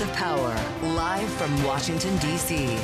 of Power, live from Washington, D.C.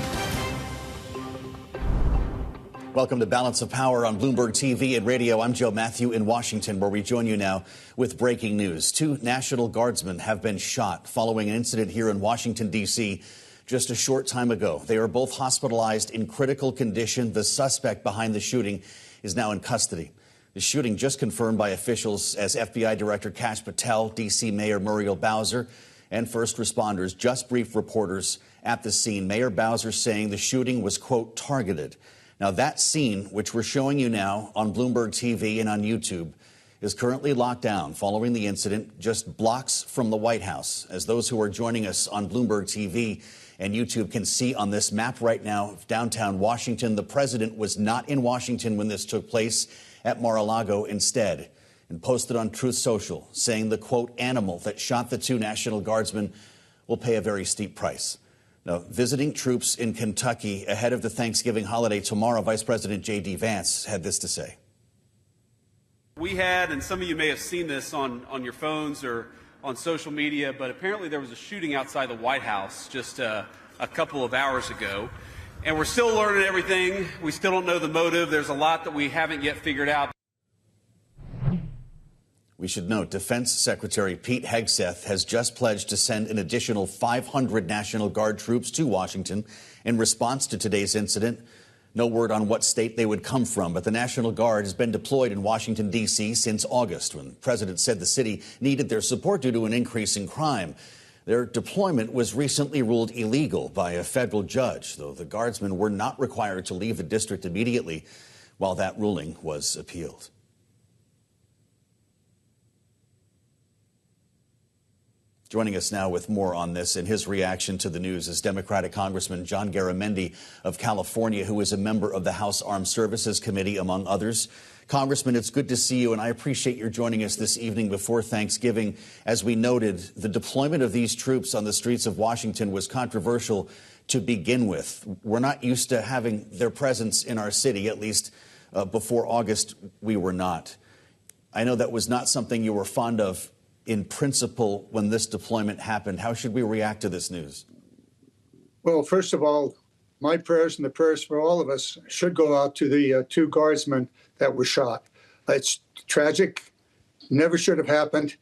Welcome to Balance of Power on Bloomberg TV and radio. I'm Joe Matthew in Washington, where we join you now with breaking news. 2 National Guardsmen have been shot following an incident here in Washington, D.C. just a short time ago. They are both hospitalized in critical condition. The suspect behind the shooting is now in custody. The shooting just confirmed by officials as FBI Director Kash Patel, D.C. Mayor Muriel Bowser, and first responders just briefed reporters at the scene. Mayor Bowser saying the shooting was, quote, targeted. Now, that scene, which we're showing you now on Bloomberg TV and on YouTube, is currently locked down following the incident just blocks from the White House. As those who are joining us on Bloomberg TV and YouTube can see on this map right now of downtown Washington, the president was not in Washington when this took place at Mar-a-Lago instead, and posted on Truth Social saying the, quote, animal that shot the 2 National Guardsmen will pay a very steep price. Now, visiting troops in Kentucky ahead of the Thanksgiving holiday tomorrow, Vice President J.D. Vance had this to say. We had, and some of you may have seen this on your phones or on social media, but apparently there was a shooting outside the White House just a couple of hours ago. And we're still learning everything. We still don't know the motive. There's a lot that we haven't yet figured out. We should note Defense Secretary Pete Hegseth has just pledged to send an additional 500 National Guard troops to Washington in response to today's incident. No word on what state they would come from, but the National Guard has been deployed in Washington, D.C. since August, when the president said the city needed their support due to an increase in crime. Their deployment was recently ruled illegal by a federal judge, though the Guardsmen were not required to leave the district immediately while that ruling was appealed. Joining us now with more on this and his reaction to the news is Democratic Congressman John Garamendi of California, who is a member of the House Armed Services Committee, among others. Congressman, it's good to see you, and I appreciate your joining us this evening before Thanksgiving. As we noted, the deployment of these troops on the streets of Washington was controversial to begin with. We're not used to having their presence in our city, at least before August, we were not. I know that was not something you were fond of in principle when this deployment happened. How should we react to this news? Well, first of all, my prayers and the prayers for all of us should go out to the 2 Guardsmen that were shot. It's tragic, never should have happened.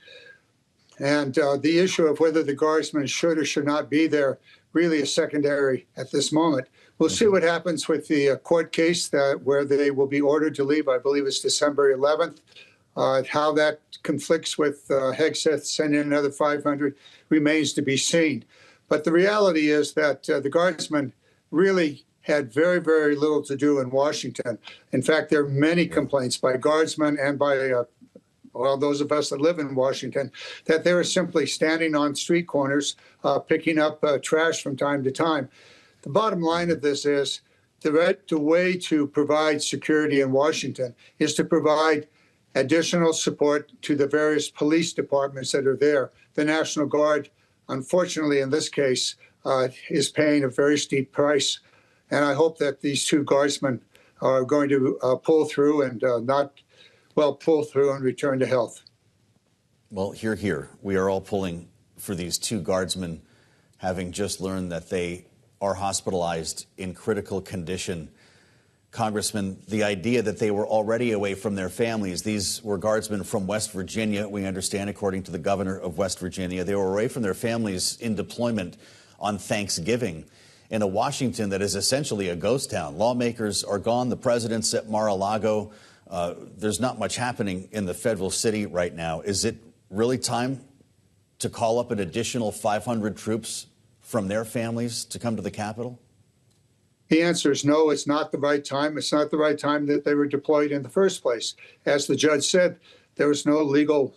And the issue of whether the Guardsmen should or should not be there really is secondary at this moment. We'll see what happens with the court case where they will be ordered to leave. I believe it's December 11th. How that conflicts with Hegseth sending another 500 remains to be seen. But the reality is that the Guardsmen really had very, very little to do in Washington. In fact, there are many complaints by Guardsmen and by those of us that live in Washington that they were simply standing on street corners picking up trash from time to time. The bottom line of this is the way to provide security in Washington is to provide additional support to the various police departments that are there. The National Guard, unfortunately, in this case, is paying a very steep price. And I hope that these 2 Guardsmen are going to pull through and pull through and return to health. Well, here. We are all pulling for these 2 Guardsmen, having just learned that they are hospitalized in critical condition. Congressman, the idea that they were already away from their families, these were Guardsmen from West Virginia, we understand, according to the governor of West Virginia. They were away from their families in deployment on Thanksgiving in a Washington that is essentially a ghost town. Lawmakers are gone. The president's at Mar-a-Lago. There's not much happening in the federal city right now. Is it really time to call up an additional 500 troops from their families to come to the Capitol? The answer is no, it's not the right time. It's not the right time that they were deployed in the first place. As the judge said, there was no legal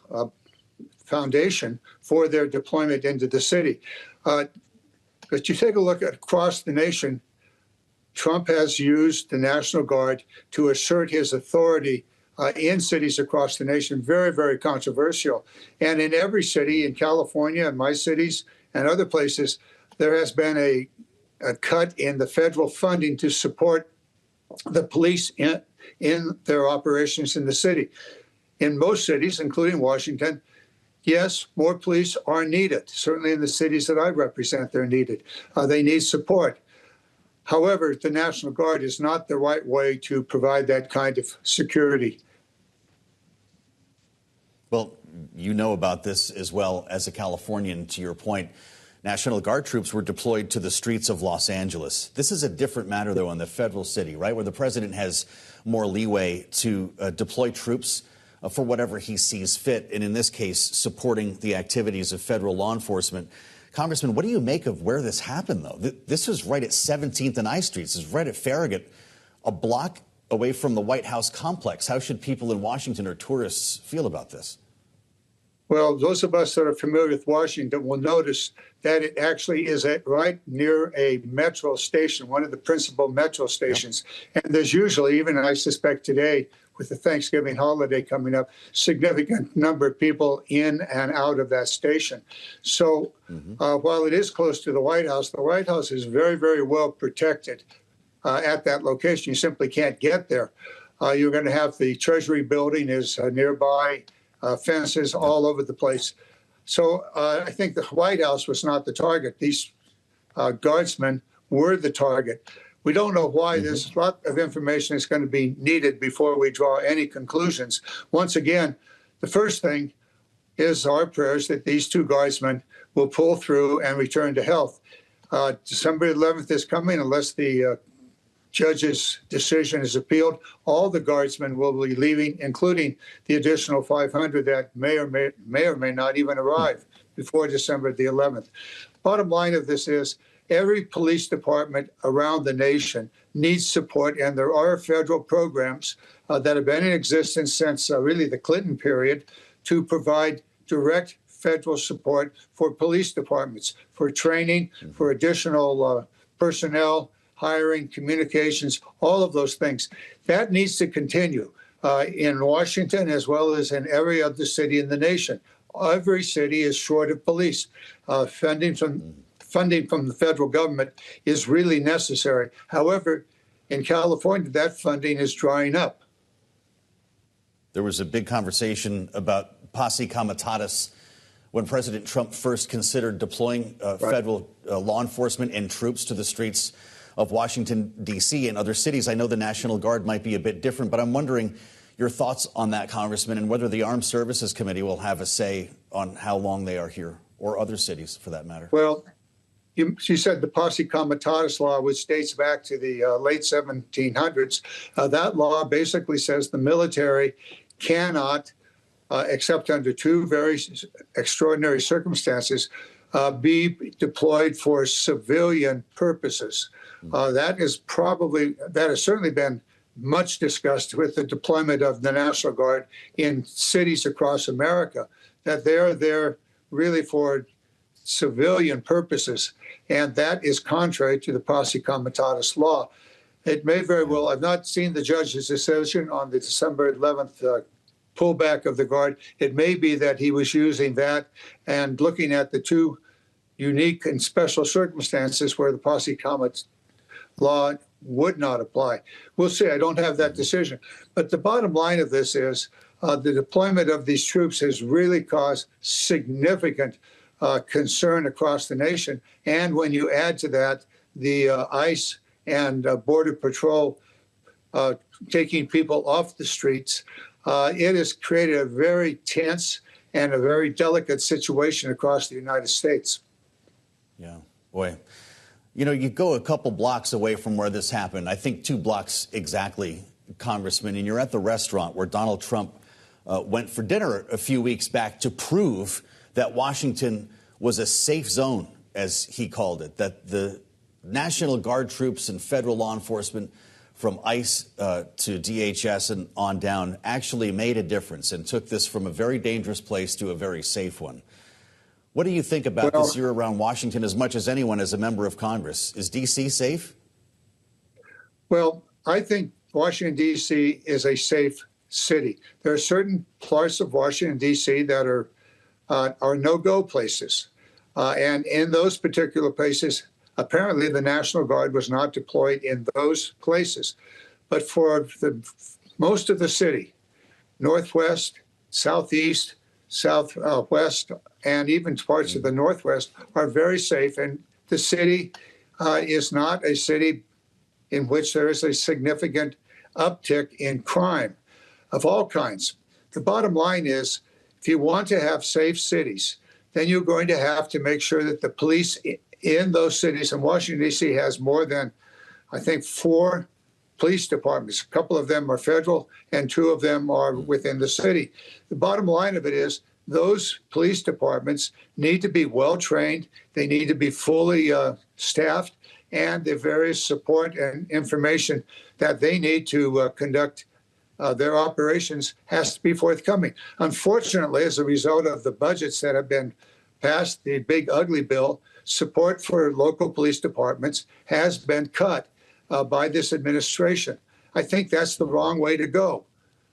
foundation for their deployment into the city. But you take a look at across the nation, Trump has used the National Guard to assert his authority in cities across the nation. Very, very controversial. And in every city, in California and my cities and other places, there has been a cut in the federal funding to support the police in their operations in the city. In most cities, including Washington, Yes, more police are needed. Certainly in the cities that I represent, they're needed. They need support. However, the National Guard is not the right way to provide that kind of security. Well, you know about this as well as a Californian, to your point. National Guard troops were deployed to the streets of Los Angeles. This is a different matter, though, in the federal city, right, where the president has more leeway to deploy troops for whatever he sees fit, and in this case, supporting the activities of federal law enforcement. Congressman, what do you make of where this happened, though? This was right at 17th and I Streets. This is right at Farragut, a block away from the White House complex. How should people in Washington or tourists feel about this? Well, those of us that are familiar with Washington will notice that it actually is right near a metro station, one of the principal metro stations. Yep. And there's usually, even I suspect today, with the Thanksgiving holiday coming up, significant number of people in and out of that station. So while it is close to the White House is very, very well protected at that location. You simply can't get there. You're going to have the Treasury building is nearby, fences all over the place. So I think the White House was not the target. These guardsmen were the target. We don't know why. There's a lot of information that's going to be needed before we draw any conclusions. Once again, the first thing is our prayers that these two guardsmen will pull through and return to health. December 11th is coming. Unless the judge's decision is appealed, all the guardsmen will be leaving, including the additional 500 that may or may not even arrive before December the 11th. Bottom line of this is, every police department around the nation needs support, and there are federal programs that have been in existence since really the Clinton period to provide direct federal support for police departments, for training, for additional personnel, hiring, communications, all of those things. That needs to continue in Washington as well as in every other city in the nation. Every city is short of police. Funding from the federal government is really necessary. However, in California, that funding is drying up. There was a big conversation about posse comitatus when President Trump first considered deploying federal law enforcement and troops to the streets of Washington, D.C. and other cities. I know the National Guard might be a bit different, but I'm wondering your thoughts on that, Congressman, and whether the Armed Services Committee will have a say on how long they are here, or other cities for that matter. Well, you said the posse comitatus law, which dates back to the late 1700s. That law basically says the military cannot, except under two very extraordinary circumstances, be deployed for civilian purposes. That has certainly been much discussed with the deployment of the National Guard in cities across America, that they're there really for civilian purposes, and that is contrary to the posse comitatus law. It may very well, I've not seen the judge's decision on the December 11th pullback of the Guard. It may be that he was using that and looking at the two unique and special circumstances where the posse comitatus law would not apply. We'll see. I don't have that decision. But the bottom line of this is the deployment of these troops has really caused significant concern across the nation. And when you add to that the ICE and Border Patrol taking people off the streets, it has created a very tense and a very delicate situation across the United States. Yeah, boy. You know, you go a couple blocks away from where this happened, I think 2 blocks exactly, Congressman, and you're at the restaurant where Donald Trump went for dinner a few weeks back to prove that Washington was a safe zone, as he called it, that the National Guard troops and federal law enforcement from ICE to DHS and on down actually made a difference and took this from a very dangerous place to a very safe one. What do you think about this year around Washington as much as anyone as a member of Congress? Is D.C. safe? Well, I think Washington, D.C. is a safe city. There are certain parts of Washington, D.C. that are no-go places. And in those particular places, apparently the National Guard was not deployed in those places. But for most of the city, northwest, southeast, southwest, and even parts of the northwest are very safe. And the city is not a city in which there is a significant uptick in crime of all kinds. The bottom line is, if you want to have safe cities, then you're going to have to make sure that the police in those cities, and Washington, D.C. has more than, I think, 4 police departments. A couple of them are federal and 2 of them are within the city. The bottom line of it is those police departments need to be well trained. They need to be fully staffed, and the various support and information that they need to conduct their operations has to be forthcoming. Unfortunately, as a result of the budgets that have been passed, the big ugly bill, support for local police departments has been cut by this administration. I think that's the wrong way to go.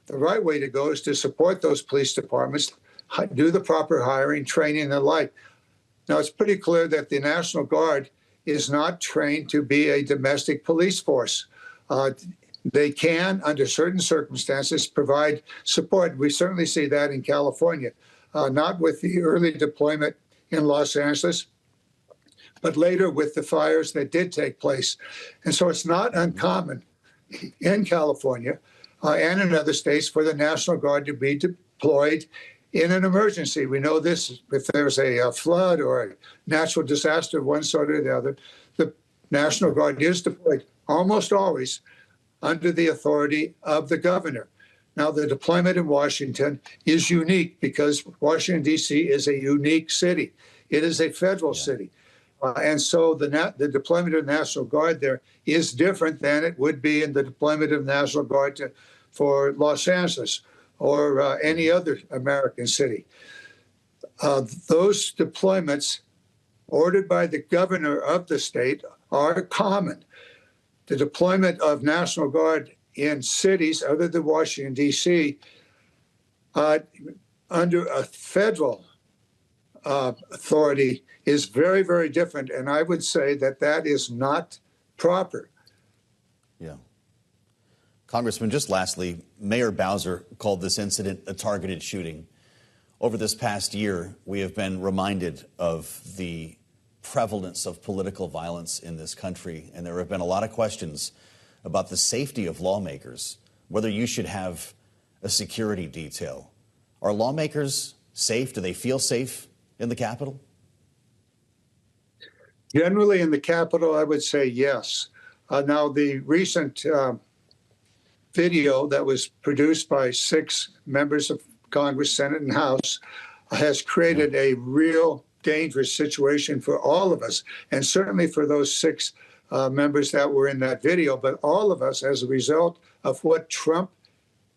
The right way to go is to support those police departments, do the proper hiring, training, and the like. Now, it's pretty clear that the National Guard is not trained to be a domestic police force. They can, under certain circumstances, provide support. We certainly see that in California, not with the early deployment in Los Angeles, but later with the fires that did take place. And so it's not uncommon in California and in other states for the National Guard to be deployed in an emergency. We know this, if there's a flood or a natural disaster of one sort or the other, the National Guard is deployed almost always under the authority of the governor. Now, the deployment in Washington is unique because Washington, D.C. is a unique city. It is a federal city. And so the deployment of the National Guard there is different than it would be in the deployment of the National Guard for Los Angeles or any other American city. Those deployments ordered by the governor of the state are common. The deployment of National Guard in cities other than Washington, D.C., under a federal authority is very, very different. And I would say that that is not proper. Yeah. Congressman, just lastly, Mayor Bowser called this incident a targeted shooting. Over this past year, we have been reminded of the prevalence of political violence in this country, and there have been a lot of questions about the safety of lawmakers, whether you should have a security detail. Are lawmakers safe? Do they feel safe in the Capitol? Generally in the Capitol, I would say yes. Now, the recent video that was produced by 6 members of Congress, Senate, and House has created a real dangerous situation for all of us, and certainly for those 6 members that were in that video, but all of us as a result of what Trump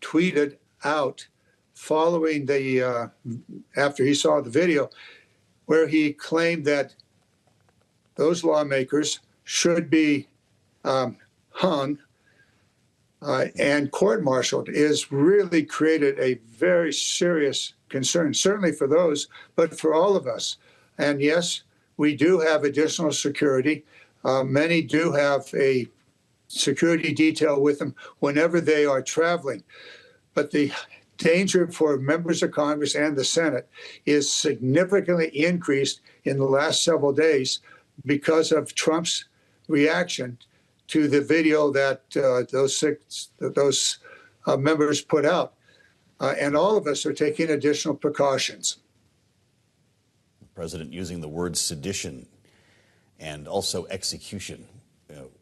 tweeted out following the, after he saw the video, where he claimed that those lawmakers should be hung and court-martialed, is really created a very serious concern, certainly for those, but for all of us. And yes, we do have additional security. Many do have a security detail with them whenever they are traveling. But the danger for members of Congress and the Senate is significantly increased in the last several days because of Trump's reaction to the video that those members put out. And all of us are taking additional precautions. The president using the word sedition and also execution.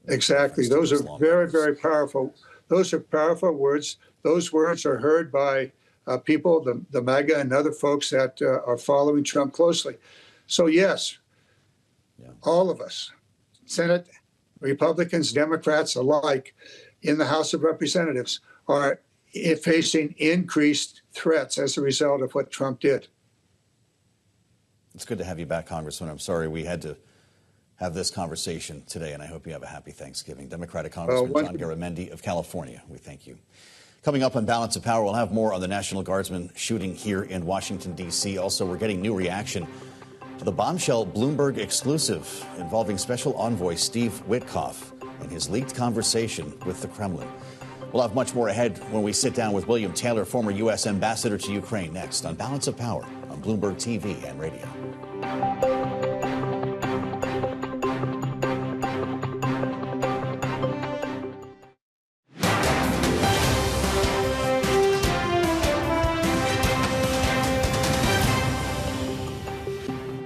Exactly. Those are very, very powerful. Those are powerful words. Those words are heard by people, the MAGA and other folks that are following Trump closely. So, yes, all of us, Senate, Republicans, Democrats alike, in the House of Representatives are facing increased threats as a result of what Trump did. It's good to have you back, Congressman. I'm sorry we had to have this conversation today, and I hope you have a happy Thanksgiving. Democratic Congressman John Garamendi of California, we thank you. Coming up on Balance of Power, we'll have more on the National Guardsman shooting here in Washington, D.C. Also, we're getting new reaction to the bombshell Bloomberg exclusive involving Special Envoy Steve Witkoff and his leaked conversation with the Kremlin. We'll have much more ahead when we sit down with Willam Taylor, former U.S. ambassador to Ukraine, next on Balance of Power on Bloomberg TV and radio.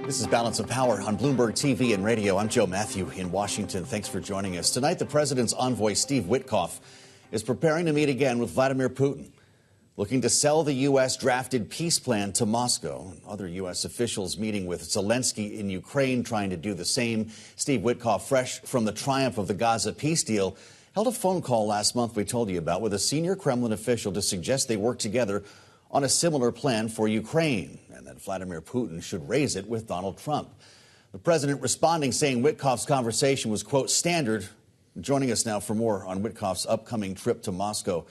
This is Balance of Power on Bloomberg TV and radio. I'm Joe Matthew in Washington. Thanks for joining us. Tonight, the president's envoy, Steve Witkoff, is preparing to meet again with Vladimir Putin, looking to sell the U.S. drafted peace plan to Moscow. Other U.S. officials meeting with Zelensky in Ukraine, trying to do the same. Steve Witkoff, fresh from the triumph of the Gaza peace deal, held a phone call last month we told you about with a senior Kremlin official to suggest they work together on a similar plan for Ukraine, and that Vladimir Putin should raise it with Donald Trump. The president responding, saying Witkoff's conversation was, quote, standard. Joining us now for more on Witkoff's upcoming trip to Moscow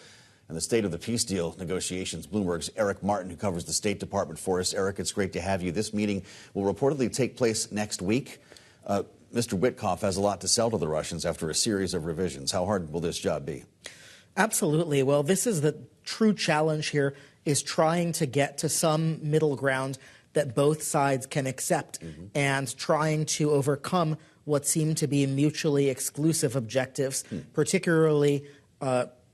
and the state of the peace deal negotiations, Bloomberg's Eric Martin, who covers the State Department for us. Eric, it's great to have you. This meeting will reportedly take place next week. Mr. Witkoff has a lot to sell to the Russians after a series of revisions. How hard will this job be? Absolutely. Well, this is the true challenge here, is trying to get to some middle ground that both sides can accept and trying to overcome what seem to be mutually exclusive objectives, particularly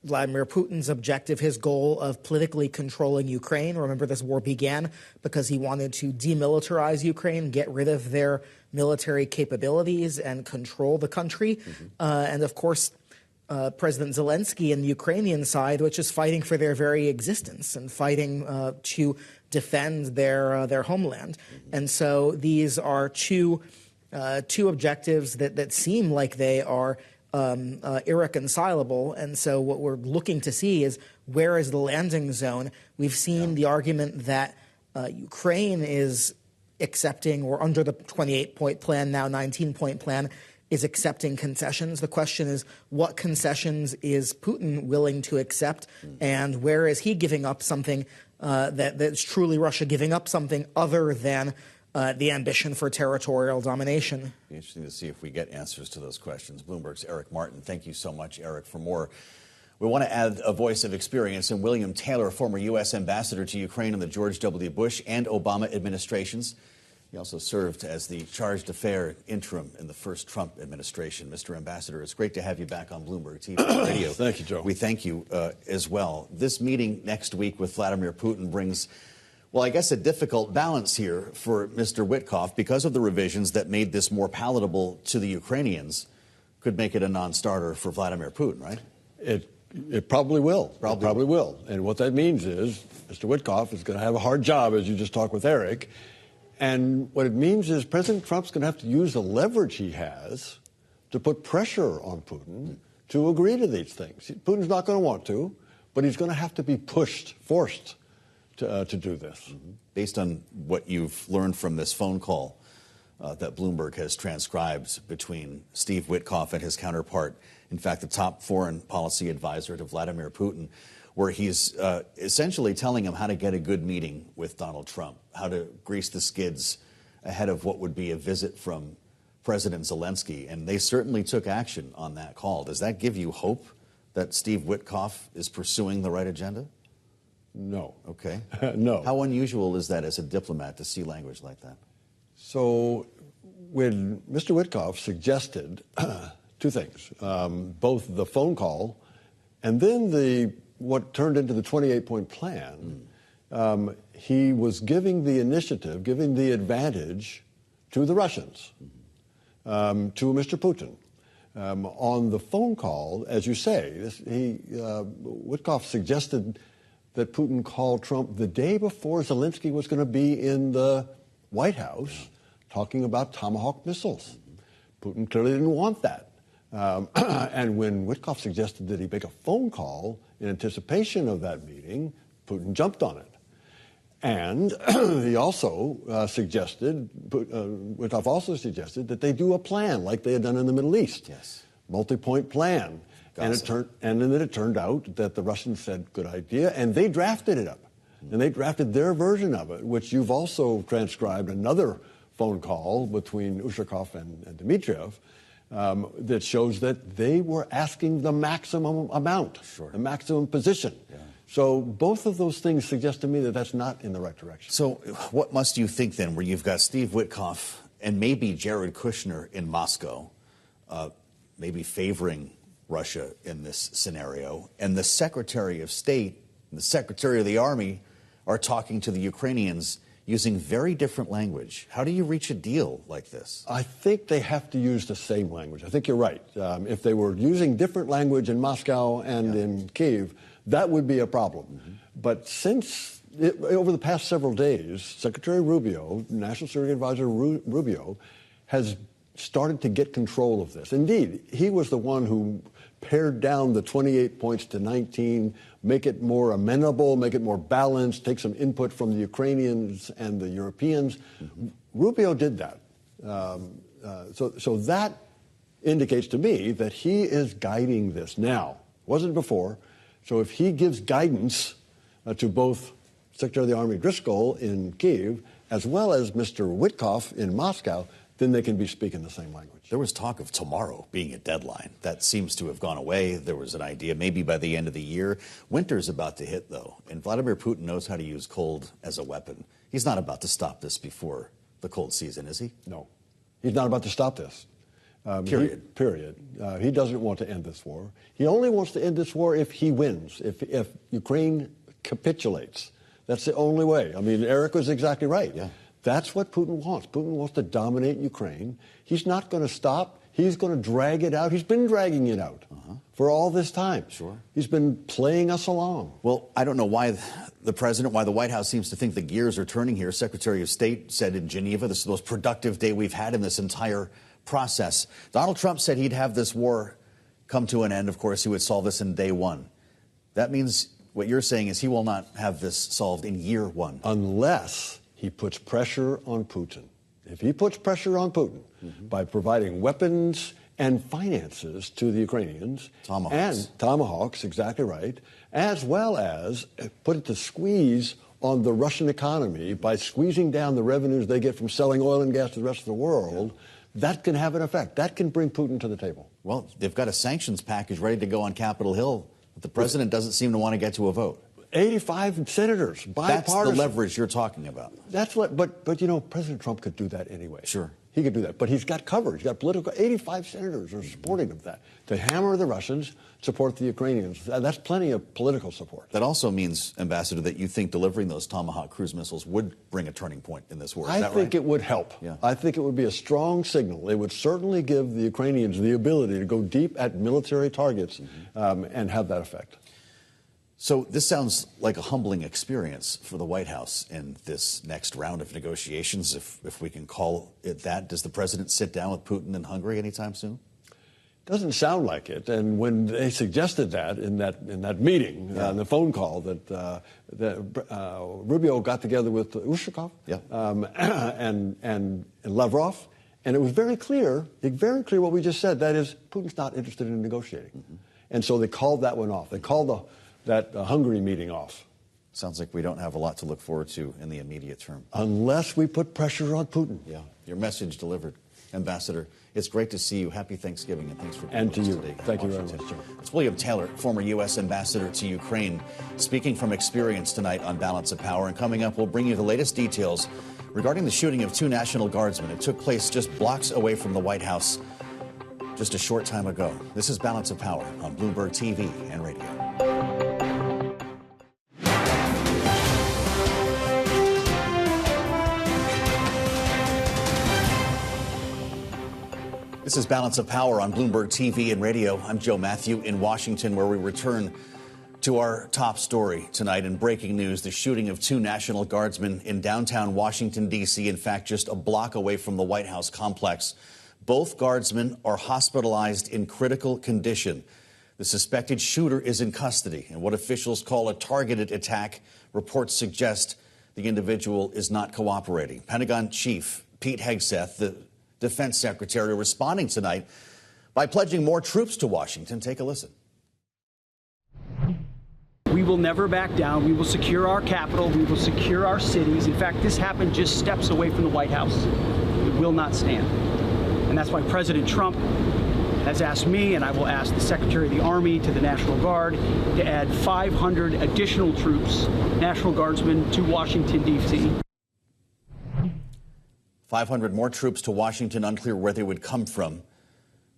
Vladimir Putin's objective, his goal of politically controlling Ukraine. Remember, this war began because he wanted to demilitarize Ukraine, get rid of their military capabilities and control the country. And of course, President Zelensky and the Ukrainian side, which is fighting for their very existence and fighting to defend their homeland. And so these are two objectives that seem like they are irreconcilable. And so what we're looking to see is, where is the landing zone? We've seen the argument that Ukraine is accepting, or under the 28-point plan, now 19-point plan, is accepting concessions. The question is, what concessions is Putin willing to accept, and where is he giving up something that's truly Russia giving up something other than the ambition for territorial domination? Be interesting to see if we get answers to those questions. Bloomberg's Eric Martin. Thank you so much, Eric. For more, we want to add a voice of experience in Willam Taylor, former U.S. ambassador to Ukraine in the George W. Bush and Obama administrations. He also served as the charge d'affaires interim in the first Trump administration. Mr. Ambassador, it's great to have you back on Bloomberg TV and radio. Thank you, Joe. We thank you as well. This meeting next week with Vladimir Putin brings, well, I guess, a difficult balance here for Mr. Witkoff, because of the revisions that made this more palatable to the Ukrainians. Could make it a non-starter for Vladimir Putin, right? It probably will. Probably will. And what that means is Mr. Witkoff is going to have a hard job, as you just talked with Eric. And what it means is President Trump's going to have to use the leverage he has to put pressure on Putin to agree to these things. Putin's not going to want to, but he's going to have to be forced to do this. Based on what you've learned from this phone call that Bloomberg has transcribed between Steve Witkoff and his counterpart, in fact, the top foreign policy advisor to Vladimir Putin, where he's essentially telling him how to get a good meeting with Donald Trump, how to grease the skids ahead of what would be a visit from President Zelensky. And they certainly took action on that call. Does that give you hope that Steve Witkoff is pursuing the right agenda? No. Okay. No. How unusual is that as a diplomat to see language like that? So when Mr. Witkoff suggested two things, both the phone call and then what turned into the 28-point plan, he was giving the initiative, giving the advantage to the Russians, to Mr. Putin. On the phone call, as you say, Witkoff suggested that Putin called Trump the day before Zelensky was going to be in the White House talking about Tomahawk missiles. Putin clearly didn't want that. And when Witkoff suggested that he make a phone call in anticipation of that meeting, Putin jumped on it. And he also Witkoff also suggested that they do a plan like they had done in the Middle East. Yes. Multi-point plan. And then it turned out that the Russians said, good idea, and they drafted it up. And they drafted their version of it, which you've also transcribed another phone call between Ushakov and Dmitriev, that shows that they were asking the maximum amount, the maximum position. Yeah. So both of those things suggest to me that that's not in the right direction. So what must you think then, where you've got Steve Witkoff and maybe Jared Kushner in Moscow, maybe favoring Russia in this scenario, and the Secretary of State and the Secretary of the Army are talking to the Ukrainians using very different language? How do you reach a deal like this? I think they have to use the same language. I think you're right. If they were using different language in Moscow and in Kyiv, that would be a problem. Mm-hmm. But since over the past several days, Secretary Rubio, National Security Advisor Rubio, has started to get control of this. Indeed, he was the one who pared down the 28 points to 19, make it more amenable, make it more balanced, take some input from the Ukrainians and the Europeans. Mm-hmm. Rubio did that. So that indicates to me that he is guiding this now. Wasn't before. So if he gives guidance to both Secretary of the Army Driscoll in Kyiv as well as Mr. Witkoff in Moscow, then they can be speaking the same language. There was talk of tomorrow being a deadline. That seems to have gone away. There was an idea maybe by the end of the year. Winter's about to hit, though, and Vladimir Putin knows how to use cold as a weapon. He's not about to stop this before the cold season, is he? No. He's not about to stop this. Period. He doesn't want to end this war. He only wants to end this war if he wins, if Ukraine capitulates. That's the only way. I mean, Eric was exactly right. Yeah. That's what Putin wants. Putin wants to dominate Ukraine. He's not going to stop. He's going to drag it out. He's been dragging it out for all this time. Sure. He's been playing us along. Well, I don't know why the president, why the White House seems to think the gears are turning here. Secretary of State said in Geneva, this is the most productive day we've had in this entire process. Donald Trump said he'd have this war come to an end. Of course, he would solve this in day one. That means what you're saying is he will not have this solved in year one. Unless he puts pressure on Putin. If he puts pressure on Putin by providing weapons and finances to the Ukrainians. Tomahawks, exactly right. As well as put it to squeeze on the Russian economy by squeezing down the revenues they get from selling oil and gas to the rest of the world. That can have an effect. That can bring Putin to the table. Well, they've got a sanctions package ready to go on Capitol Hill, but the president doesn't seem to want to get to a vote. 85 senators, bipartisan. That's the leverage you're talking about. That's what, but you know, President Trump could do that anyway. Sure. He could do that. But he's got cover. He's got political, 85 senators are supporting of that. To hammer the Russians, support the Ukrainians. That's plenty of political support. That also means, Ambassador, that you think delivering those Tomahawk cruise missiles would bring a turning point in this war. Is that right? I think it would help. Yeah. I think it would be a strong signal. It would certainly give the Ukrainians the ability to go deep at military targets and have that effect. So this sounds like a humbling experience for the White House in this next round of negotiations, if we can call it that. Does the president sit down with Putin in Hungary anytime soon? Doesn't sound like it. And when they suggested that in that meeting, the phone call that Rubio got together with Ushakov and Lavrov, and it was very clear what we just said. That is, Putin's not interested in negotiating, and so they called that one off. They called that Hungary meeting off. Sounds like we don't have a lot to look forward to in the immediate term. Unless we put pressure on Putin. Yeah. Your message delivered, Ambassador. It's great to see you. Happy Thanksgiving, and thanks for being with us today. Thank you very much, sir. It's Willam Taylor, former U.S. Ambassador to Ukraine, speaking from experience tonight on Balance of Power. And coming up, we'll bring you the latest details regarding the shooting of 2 National Guardsmen. It took place just blocks away from the White House just a short time ago. This is Balance of Power on Bloomberg TV and radio. This is Balance of Power on Bloomberg TV and radio. I'm Joe Matthew in Washington, where we return to our top story tonight. In breaking news, the shooting of 2 National Guardsmen in downtown Washington, D.C., in fact, just a block away from the White House complex. Both guardsmen are hospitalized in critical condition. The suspected shooter is in custody, and what officials call a targeted attack. Reports suggest the individual is not cooperating. Pentagon Chief Pete Hegseth, the Defense Secretary, responding tonight by pledging more troops to Washington. Take a listen. We will never back down. We will secure our capital. We will secure our cities. In fact, this happened just steps away from the White House. It will not stand. And that's why President Trump has asked me, and I will ask the Secretary of the Army, to the National Guard, to add 500 additional troops, National Guardsmen, to Washington, D.C. 500 more troops to Washington, unclear where they would come from.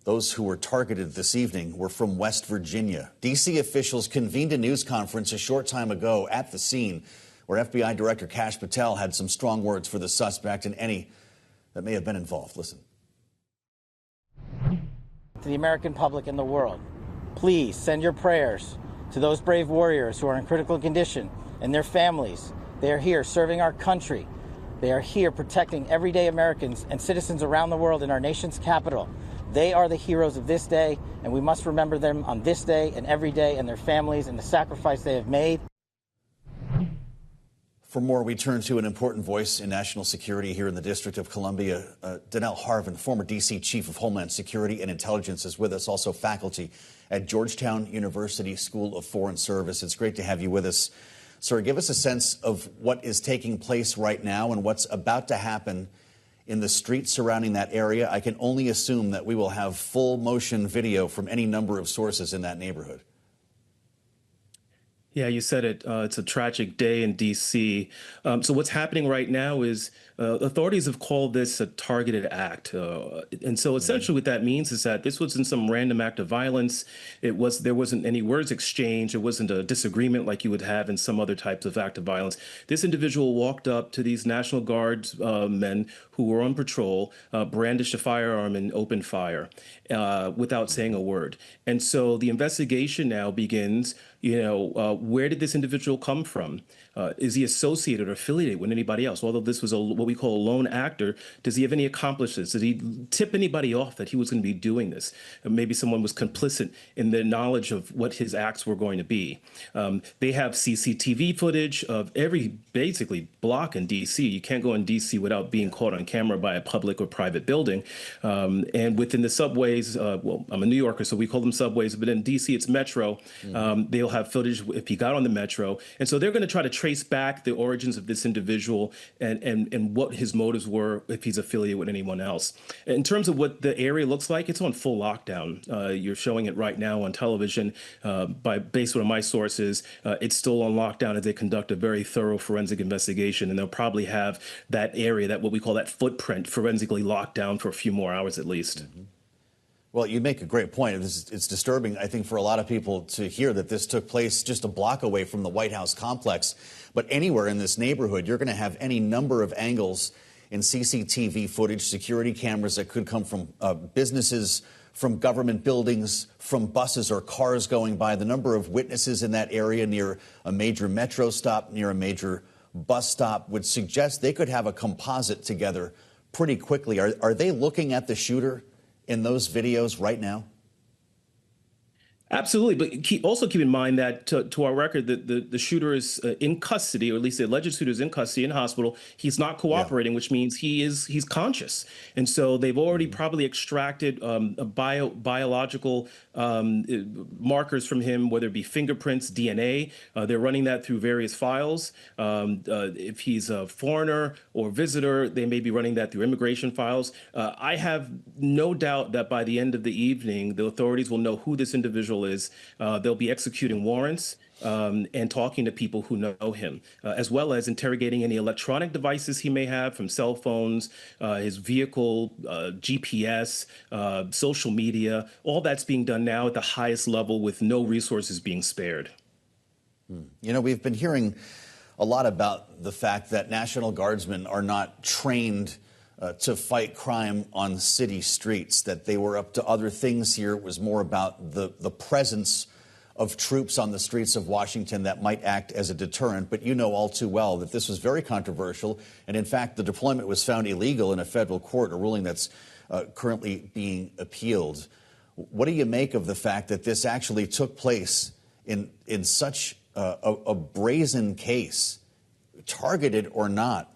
Those who were targeted this evening were from West Virginia. D.C. officials convened a news conference a short time ago at the scene where FBI Director Kash Patel had some strong words for the suspect and any that may have been involved. Listen. To the American public and the world, please send your prayers to those brave warriors who are in critical condition and their families. They are here serving our country. They are here protecting everyday Americans and citizens around the world in our nation's capital. They are the heroes of this day, and we must remember them on this day and every day, and their families and the sacrifice they have made. For more, we turn to an important voice in national security here in the District of Columbia. Donell Harvin, former D.C. Chief of Homeland Security and Intelligence, is with us, also faculty at Georgetown University School of Foreign Service. It's great to have you with us. Sir, give us a sense of what is taking place right now and what's about to happen in the streets surrounding that area. I can only assume that we will have full motion video from any number of sources in that neighborhood. Yeah, you said it. It's a tragic day in D.C. So what's happening right now is authorities have called this a targeted act. And so essentially what that means is that this wasn't some random act of violence. There wasn't any words exchanged. It wasn't a disagreement like you would have in some other types of act of violence. This individual walked up to these National Guard men who were on patrol, brandished a firearm and opened fire without saying a word. And so the investigation now begins. Where did this individual come from? Is he associated or affiliated with anybody else? Although this was what we call a lone actor, does he have any accomplices? Did he tip anybody off that he was going to be doing this? Maybe someone was complicit in the knowledge of what his acts were going to be. They have CCTV footage of every basically block in D.C. You can't go in D.C. without being caught on camera by a public or private building. And within the subways, well, I'm a New Yorker, so we call them subways, but in D.C. it's Metro. They'll have footage if he got on the Metro. And so they're going to try to trace back the origins of this individual and what his motives were if he's affiliated with anyone else. In terms of what the area looks like, it's on full lockdown. You're showing it right now on television. Based on my sources, it's still on lockdown as they conduct a very thorough forensic investigation. And they'll probably have that area, that what we call that footprint, forensically locked down for a few more hours at least. Mm-hmm. Well, you make a great point. It's disturbing, I think, for a lot of people to hear that this took place just a block away from the White House complex. But anywhere in this neighborhood, you're going to have any number of angles in CCTV footage, security cameras that could come from businesses, from government buildings, from buses or cars going by. The number of witnesses in that area near a major metro stop, near a major bus stop would suggest they could have a composite together pretty quickly. Are they looking at the shooter in those videos right now? Absolutely, but also keep in mind that to our record, the shooter is in custody, or at least the alleged shooter is in custody in hospital. He's not cooperating, which means he's conscious, and so they've already probably extracted biological markers from him, whether it be fingerprints, DNA. They're running that through various files. If he's a foreigner or visitor, they may be running that through immigration files. I have no doubt that by the end of the evening, the authorities will know who this individual is. They'll be executing warrants and talking to people who know him, as well as interrogating any electronic devices he may have, from cell phones, his vehicle, GPS, social media. All that's being done now at the highest level with no resources being spared. You know, we've been hearing a lot about the fact that National Guardsmen are not trained to fight crime on city streets, that they were up to other things here. It was more about the presence of troops on the streets of Washington that might act as a deterrent. But you know all too well that this was very controversial. And in fact, the deployment was found illegal in a federal court, a ruling that's currently being appealed. What do you make of the fact that this actually took place in such a brazen case, targeted or not,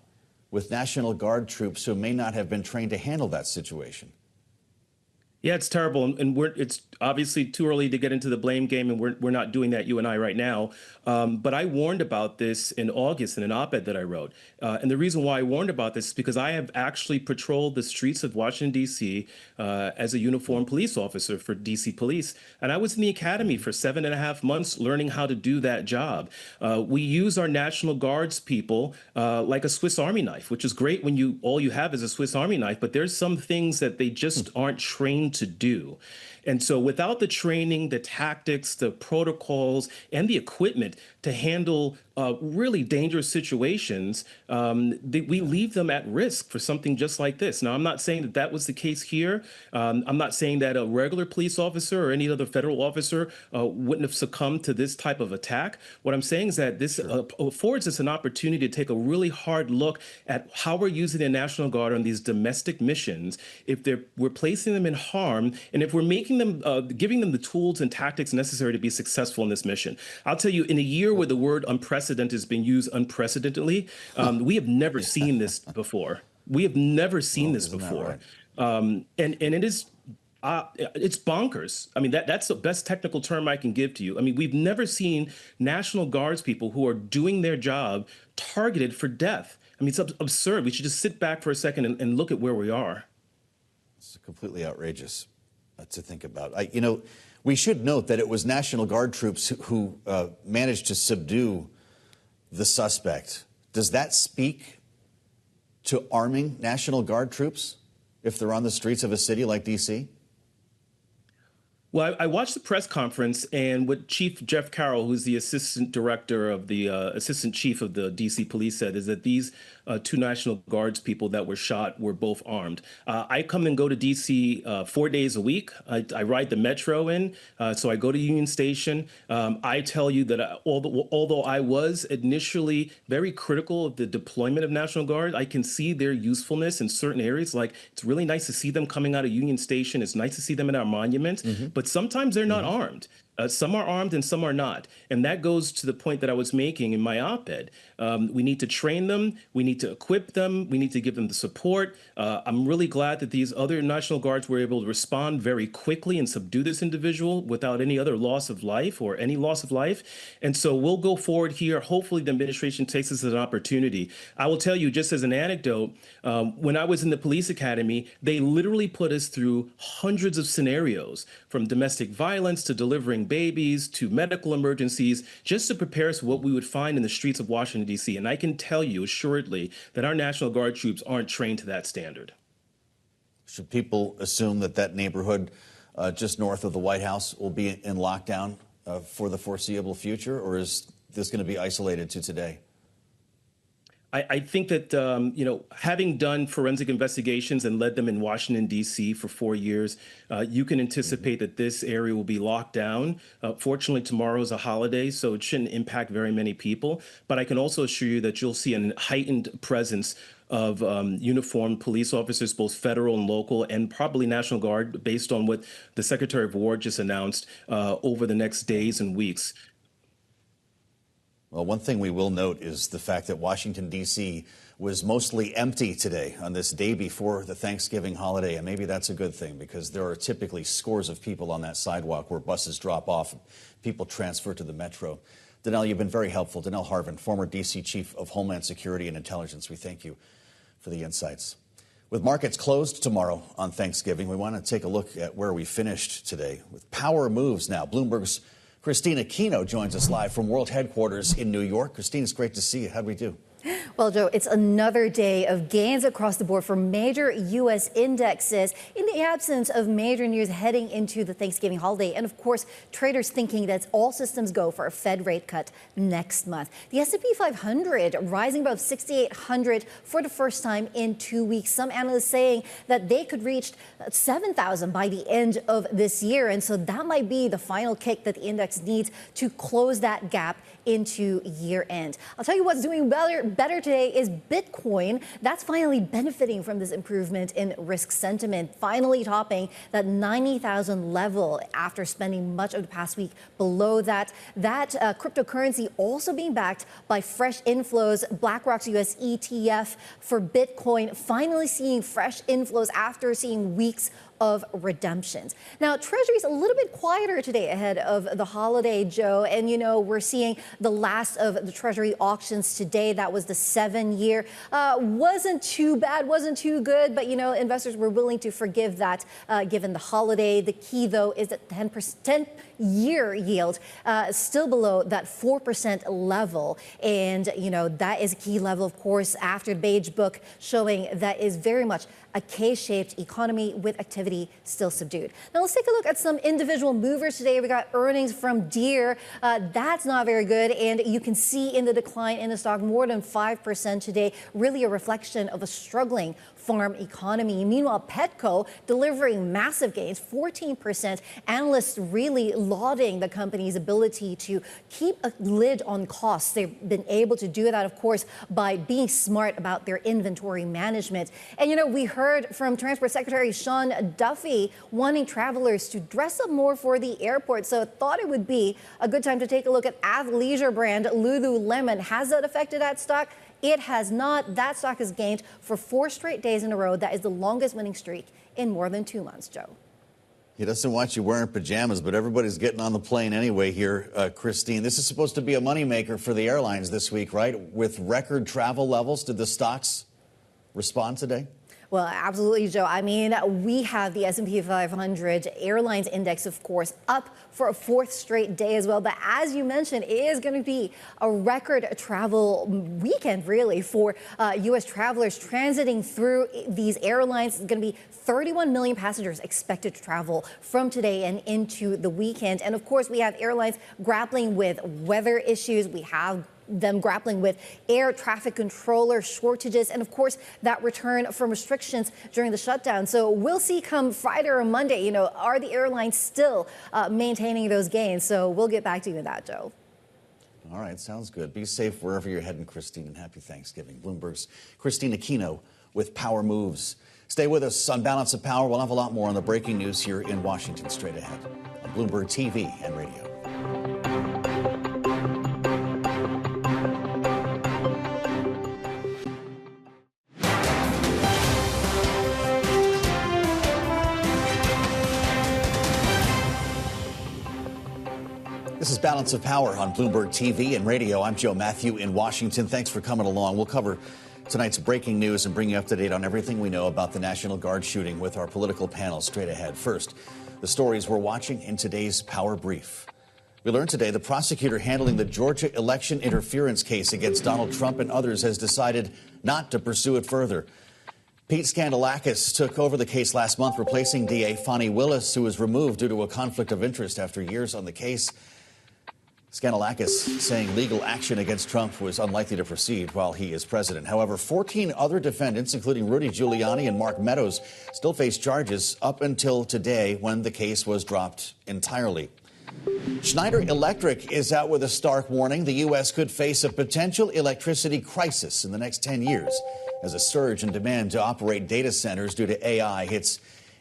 with National Guard troops who may not have been trained to handle that situation? Yeah, it's terrible, and it's obviously too early to get into the blame game, and we're not doing that, you and I, right now. But I warned about this in August in an op-ed that I wrote, and the reason why I warned about this is because I have actually patrolled the streets of Washington D.C. As a uniformed police officer for D.C. Police, and I was in the academy for 7.5 months learning how to do that job. We use our National Guards people like a Swiss Army knife, which is great when all you have is a Swiss Army knife, but there's some things that they just aren't trained to do. And so without the training, the tactics, the protocols, and the equipment to handle really dangerous situations, we leave them at risk for something just like this. Now, I'm not saying that that was the case here. I'm not saying that a regular police officer or any other federal officer wouldn't have succumbed to this type of attack. What I'm saying is that this affords us an opportunity to take a really hard look at how we're using the National Guard on these domestic missions, if we're placing them in harm, and if we're making them, giving them the tools and tactics necessary to be successful in this mission. I'll tell you, in a year where the word unprecedented has been used unprecedentedly, we have never seen this before. We have never seen this before. Right? And it is, it's bonkers. I mean, that's the best technical term I can give to you. I mean, we've never seen National Guards people who are doing their job targeted for death. I mean, it's absurd. We should just sit back for a second and look at where we are. It's completely outrageous to think about. We should note that it was National Guard troops who managed to subdue the suspect. Does that speak to arming National Guard troops if they're on the streets of a city like D.C.? Well, I watched the press conference, and what Chief Jeff Carroll, who's the assistant director of the assistant chief of the D.C. police, said is that these two National Guards people that were shot were both armed. I come and go to D.C. 4 days a week. I ride the metro in, so I go to Union Station. I tell you that although I was initially very critical of the deployment of National Guard, I can see their usefulness in certain areas. Like, it's really nice to see them coming out of Union Station. It's nice to see them in our monuments. But sometimes they're not armed. Some are armed and some are not. And that goes to the point that I was making in my op-ed. We need to train them. We need to equip them. We need to give them the support. I'm really glad that these other National Guards were able to respond very quickly and subdue this individual without any other loss of life or any loss of life. And so we'll go forward here. Hopefully the administration takes this as an opportunity. I will tell you, just as an anecdote, when I was in the police academy, they literally put us through hundreds of scenarios, from domestic violence to delivering babies to medical emergencies, just to prepare us for what we would find in the streets of Washington, D.C. And I can tell you assuredly that our National Guard troops aren't trained to that standard. Should people assume that that neighborhood just north of the White House will be in lockdown for the foreseeable future, or is this going to be isolated to today? I think that, having done forensic investigations and led them in Washington, D.C. for 4 years, you can anticipate that this area will be locked down. Fortunately, tomorrow is a holiday, so it shouldn't impact very many people. But I can also assure you that you'll see a heightened presence of uniformed police officers, both federal and local, and probably National Guard, based on what the Secretary of War just announced over the next days and weeks. Well, one thing we will note is the fact that Washington, D.C. was mostly empty today on this day before the Thanksgiving holiday. And maybe that's a good thing, because there are typically scores of people on that sidewalk where buses drop off and people transfer to the metro. Donell, you've been very helpful. Donell Harvin, former D.C. Chief of Homeland Security and Intelligence. We thank you for the insights. With markets closed tomorrow on Thanksgiving, we want to take a look at where we finished today with power moves now. Bloomberg's Christina Kino joins us live from World Headquarters in New York. Christina, it's great to see you. How'd we do? Well, Joe, it's another day of gains across the board for major U.S. indexes in the absence of major news heading into the Thanksgiving holiday. And of course, traders thinking that all systems go for a Fed rate cut next month. The S&P 500 rising above 6,800 for the first time in 2 weeks. Some analysts saying that they could reach 7,000 by the end of this year. And so that might be the final kick that the index needs to close that gap into year end. I'll tell you what's doing better today is Bitcoin. That's finally benefiting from this improvement in risk sentiment, finally topping that 90,000 level after spending much of the past week below that. That cryptocurrency also being backed by fresh inflows. BlackRock's US ETF for Bitcoin finally seeing fresh inflows after seeing weeks of redemptions. Now, Treasury's a little bit quieter today ahead of the holiday, Joe. And, you know, we're seeing the last of the Treasury auctions today. That was the 7-year. Wasn't too bad, wasn't too good. But, you know, investors were willing to forgive that given the holiday. The key, though, is that 10-year yield still below that 4% level. And, you know, that is a key level, of course, after the Beige Book showing that is very much a K-shaped economy with activity still subdued. Now let's take a look at some individual movers today. We got earnings from Deere. That's not very good. And you can see in the decline in the stock more than 5% today, really a reflection of a struggling farm economy. Meanwhile, Petco delivering massive gains, 14%. Analysts really lauding the company's ability to keep a lid on costs. They've been able to do that, of course, by being smart about their inventory management. And, you know, we heard from Transport Secretary Sean Duffy wanting travelers to dress up more for the airport. So I thought it would be a good time to take a look at athleisure brand Lululemon. Has that affected that stock? It has not. That stock has gained for 4 straight days in a row. That is the longest winning streak in more than 2 months, Joe. He doesn't want you wearing pajamas, but everybody's getting on the plane anyway here, Christine. This is supposed to be a moneymaker for the airlines this week, right? With record travel levels, did the stocks respond today? Well, absolutely, Joe. I mean, we have the S&P 500 Airlines Index, of course, up for a 4th straight day as well. But as you mentioned, it is going to be a record travel weekend, really, for U.S. travelers transiting through these airlines. It's going to be 31 million passengers expected to travel from today and into the weekend. And, of course, we have airlines grappling with weather issues. We have them grappling with air traffic controller shortages and, of course, that return from restrictions during the shutdown. So we'll see come Friday or Monday, you know, are the airlines still maintaining those gains? So we'll get back to you on that, Joe. All right, sounds good. Be safe wherever you're heading, Christine, and happy Thanksgiving. Bloomberg's Christine Aquino with Power Moves. Stay with us on Balance of Power. We'll have a lot more on the breaking news here in Washington straight ahead on Bloomberg TV and radio. This is Balance of Power on Bloomberg TV and radio. I'm Joe Matthew in Washington. Thanks for coming along. We'll cover tonight's breaking news and bring you up to date on everything we know about the National Guard shooting with our political panel straight ahead. First, the stories we're watching in today's Power Brief. We learned today the prosecutor handling the Georgia election interference case against Donald Trump and others has decided not to pursue it further. Pete Skandalakis took over the case last month, replacing DA Fani Willis, who was removed due to a conflict of interest after years on the case. Skandalakis saying legal action against Trump was unlikely to proceed while he is president. However, 14 other defendants, including Rudy Giuliani and Mark Meadows, still face charges up until today when the case was dropped entirely. Schneider Electric is out with a stark warning. The U.S. could face a potential electricity crisis in the next 10 years as a surge in demand to operate data centers due to AI hits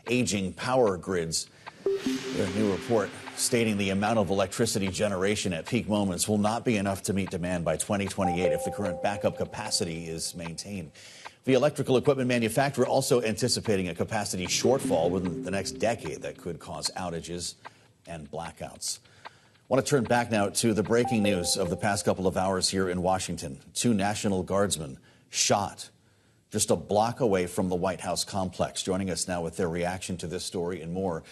aging power grids. A new report stating the amount of electricity generation at peak moments will not be enough to meet demand by 2028 if the current backup capacity is maintained. The electrical equipment manufacturer also anticipating a capacity shortfall within the next decade that could cause outages and blackouts. I want to turn back now to the breaking news of the past couple of hours here in Washington. 2 National Guardsmen shot just a block away from the White House complex. Joining us now with their reaction to this story and more.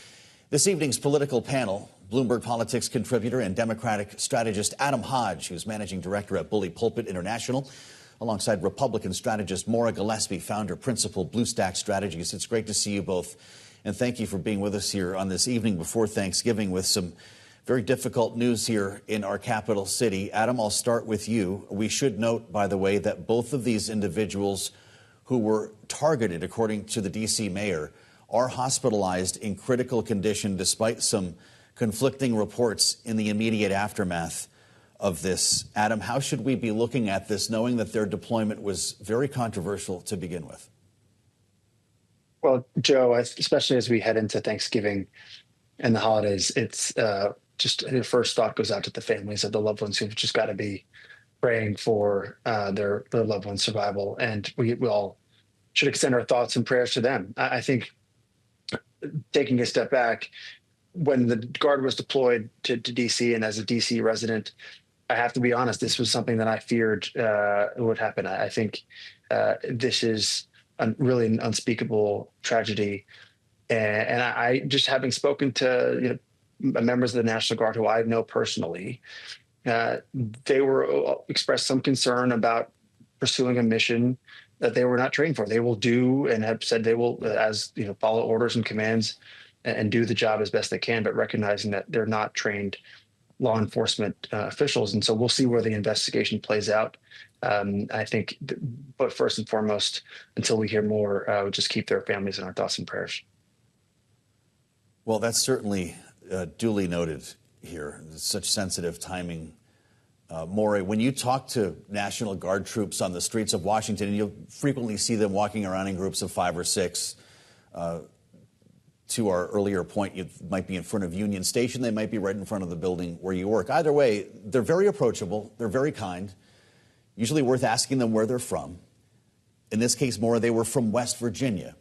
This evening's political panel, Bloomberg Politics contributor and Democratic strategist Adam Hodge, who's managing director at Bully Pulpit International, alongside Republican strategist Maura Gillespie, founder, principal, Blue Stack Strategies. It's great to see you both, and thank you for being with us here on this evening before Thanksgiving with some very difficult news here in our capital city. Adam, I'll start with you. We should note, by the way, that both of these individuals who were targeted, according to the D.C. mayor, are hospitalized in critical condition despite some conflicting reports in the immediate aftermath of this. Adam, how should we be looking at this, knowing that their deployment was very controversial to begin with? Well, Joe, especially as we head into Thanksgiving and the holidays, it's just the first thought goes out to the families of the loved ones who've just got to be praying for their loved one's survival. And we all should extend our thoughts and prayers to them. I think taking a step back, when the Guard was deployed to D.C. and as a D.C. resident, I have to be honest, this was something that I feared would happen. I think this is really an unspeakable tragedy. And I just having spoken to members of the National Guard who I know personally, they were expressed some concern about pursuing a mission that they were not trained for. They will do and have said they will, follow orders and commands and do the job as best they can, but recognizing that they're not trained law enforcement officials. And so we'll see where the investigation plays out. I think, but first and foremost, until we hear more, we'll just keep their families in our thoughts and prayers. Well, that's certainly duly noted here. It's such sensitive timing. Maury, when you talk to National Guard troops on the streets of Washington, and you'll frequently see them walking around in groups of 5 or 6, to our earlier point, you might be in front of Union Station, they might be right in front of the building where you work. Either way, they're very approachable, they're very kind, usually worth asking them where they're from. In this case, Maura, they were from West Virginia.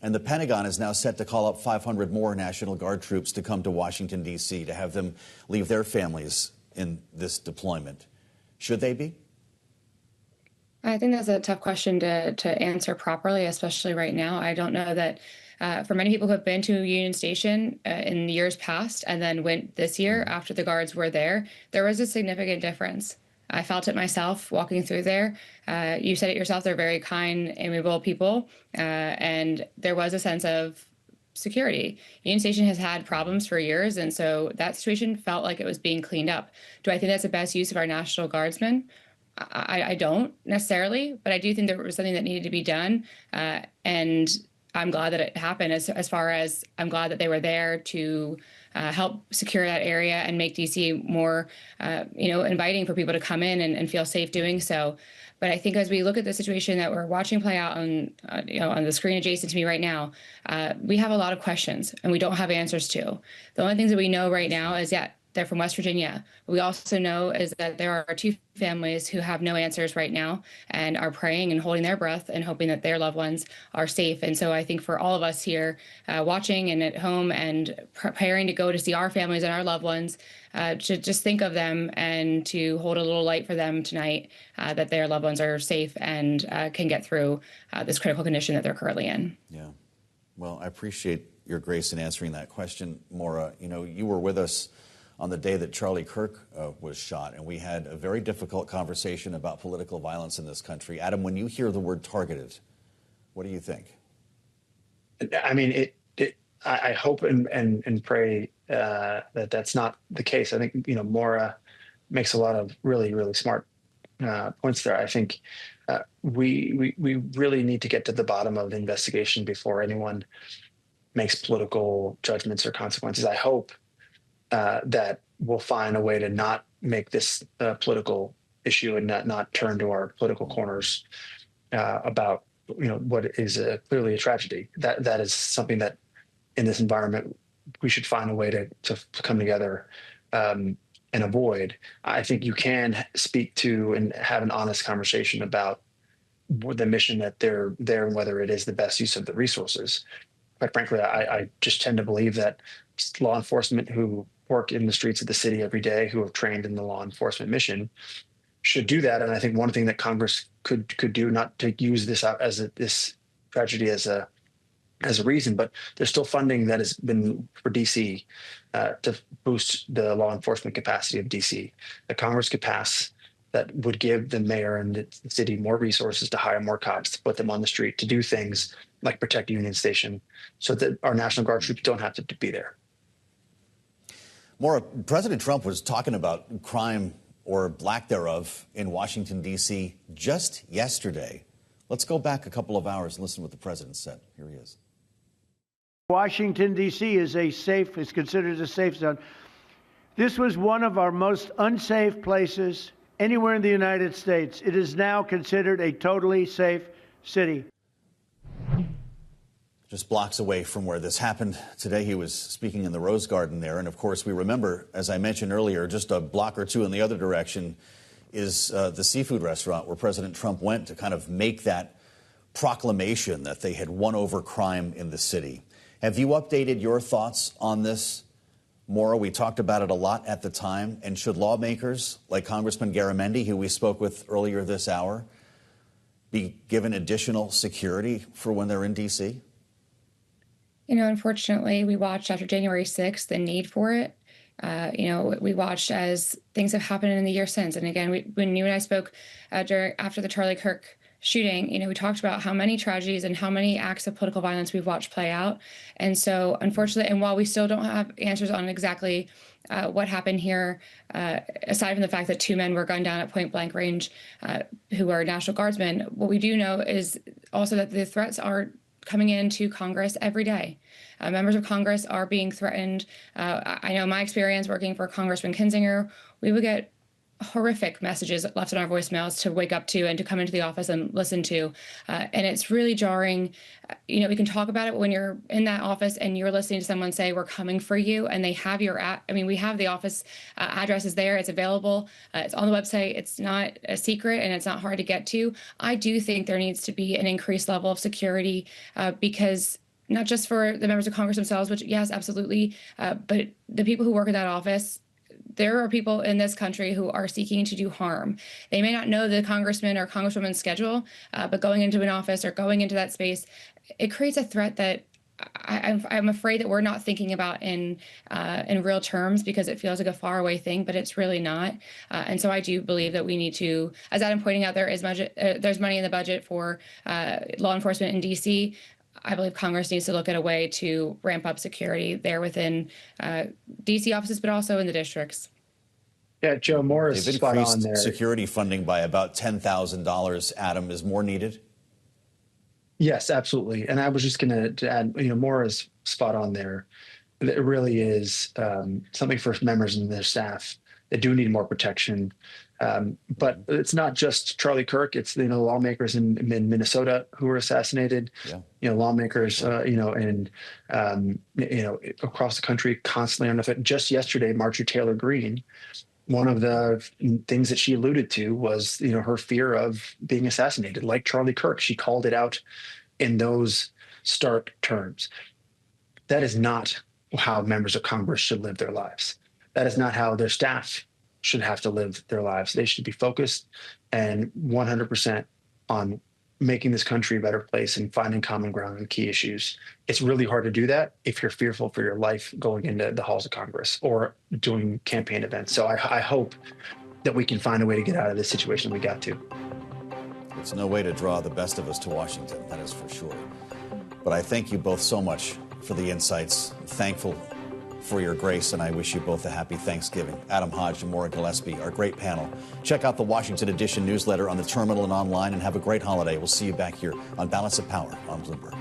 And the Pentagon is now set to call up 500 more National Guard troops to come to Washington, D.C., to have them leave their families in this deployment. Should they be? I think that's a tough question to answer properly, especially right now. I don't know that for many people who have been to Union Station in years past and then went this year after the Guards were there was a significant difference. I felt it myself walking through there. You said it yourself, they're very kind, amiable people, and there was a sense of security. Union Station has had problems for years, and so that situation felt like it was being cleaned up. Do I think that's the best use of our National Guardsmen? I don't necessarily, but I do think there was something that needed to be done, and I'm glad that it happened. As far as I'm glad that they were there to help secure that area and make DC more, inviting for people to come in and feel safe doing so. But I think as we look at the situation that we're watching play out on the screen adjacent to me right now, we have a lot of questions and we don't have answers to. The only things that we know right now is they're from West Virginia. What we also know is that there are 2 families who have no answers right now and are praying and holding their breath and hoping that their loved ones are safe. And so I think for all of us here watching and at home and preparing to go to see our families and our loved ones, to just think of them and to hold a little light for them tonight, that their loved ones are safe and can get through this critical condition that they're currently in. Yeah. Well, I appreciate your grace in answering that question, Maura. You were with us on the day that Charlie Kirk was shot, and we had a very difficult conversation about political violence in this country. Adam, when you hear the word targeted, what do you think? I mean, I hope and pray that that's not the case. I think, Maura makes a lot of really, really smart points there. I think we really need to get to the bottom of the investigation before anyone makes political judgments or consequences. I hope that we'll find a way to not make this a political issue and not turn to our political corners about what is clearly a tragedy. That is something that in this environment we should find a way to come together and avoid. I think you can speak to and have an honest conversation about the mission that they're there and whether it is the best use of the resources. Quite frankly, I just tend to believe that law enforcement who work in the streets of the city every day, who have trained in the law enforcement mission, should do that. And I think one thing that Congress could do, not to use this this tragedy as a reason, but there's still funding that has been for DC to boost the law enforcement capacity of DC that Congress could pass that would give the mayor and the city more resources to hire more cops, to put them on the street, to do things like protect Union Station so that our National Guard troops don't have to be there. Maura, President Trump was talking about crime or lack thereof in Washington, D.C. just yesterday. Let's go back a couple of hours and listen to what the president said. Here he is. Washington, D.C. is considered a safe zone. This was one of our most unsafe places anywhere in the United States. It is now considered a totally safe city. Just blocks away from where this happened. Today he was speaking in the Rose Garden there. And of course, we remember, as I mentioned earlier, just a block or two in the other direction is the seafood restaurant where President Trump went to kind of make that proclamation that they had won over crime in the city. Have you updated your thoughts on this, Maura? We talked about it a lot at the time. And should lawmakers like Congressman Garamendi, who we spoke with earlier this hour, be given additional security for when they're in D.C.? You know, unfortunately, we watched after January 6th the need for it. We watched as things have happened in the year since. And again, when you and I spoke after the Charlie Kirk shooting, we talked about how many tragedies and how many acts of political violence we've watched play out. And so, unfortunately, and while we still don't have answers on exactly what happened here, aside from the fact that 2 men were gunned down at point blank range who are National Guardsmen, what we do know is also that the threats are coming into Congress every day. Members of Congress are being threatened. I know my experience working for Congressman Kinzinger, we would get horrific messages left in our voicemails to wake up to and to come into the office and listen to. And it's really jarring. We can talk about it when you're in that office and you're listening to someone say, we're coming for you, and they have we have the office addresses there. It's available. It's on the website. It's not a secret and it's not hard to get to. I do think there needs to be an increased level of security because not just for the members of Congress themselves, which yes, absolutely, but the people who work in that office. There are people in this country who are seeking to do harm. They may not know the congressman or congresswoman's schedule, but going into an office or going into that space, it creates a threat that I'm afraid that we're not thinking about in real terms because it feels like a faraway thing, but it's really not. And so I do believe that we need to, as Adam pointing out, there's money in the budget for law enforcement in D.C. I believe Congress needs to look at a way to ramp up security there within D.C. offices, but also in the districts. Yeah, Joe, more is spot on there. Security funding by about $10,000. Adam, is more needed? Yes, absolutely. And I was just going to add, more is spot on there. It really is something for members and their staff that do need more protection. But it's not just Charlie Kirk. It's lawmakers in Minnesota who were assassinated. Yeah. Lawmakers and across the country constantly on the foot. Just yesterday, Marjorie Taylor Greene, one of the things that she alluded to was her fear of being assassinated, like Charlie Kirk. She called it out in those stark terms. That is not how members of Congress should live their lives. That is not how their staff should have to live their lives. They should be focused and 100% on making this country a better place and finding common ground on key issues. It's really hard to do that if you're fearful for your life going into the halls of Congress or doing campaign events. So I hope that we can find a way to get out of this situation we got to. It's no way to draw the best of us to Washington, that is for sure. But I thank you both so much for the insights. I'm thankful for your grace, and I wish you both a happy Thanksgiving. Adam Hodge and Maura Gillespie, our great panel. Check out the Washington Edition newsletter on the terminal and online, and have a great holiday. We'll see you back here on Balance of Power on Bloomberg.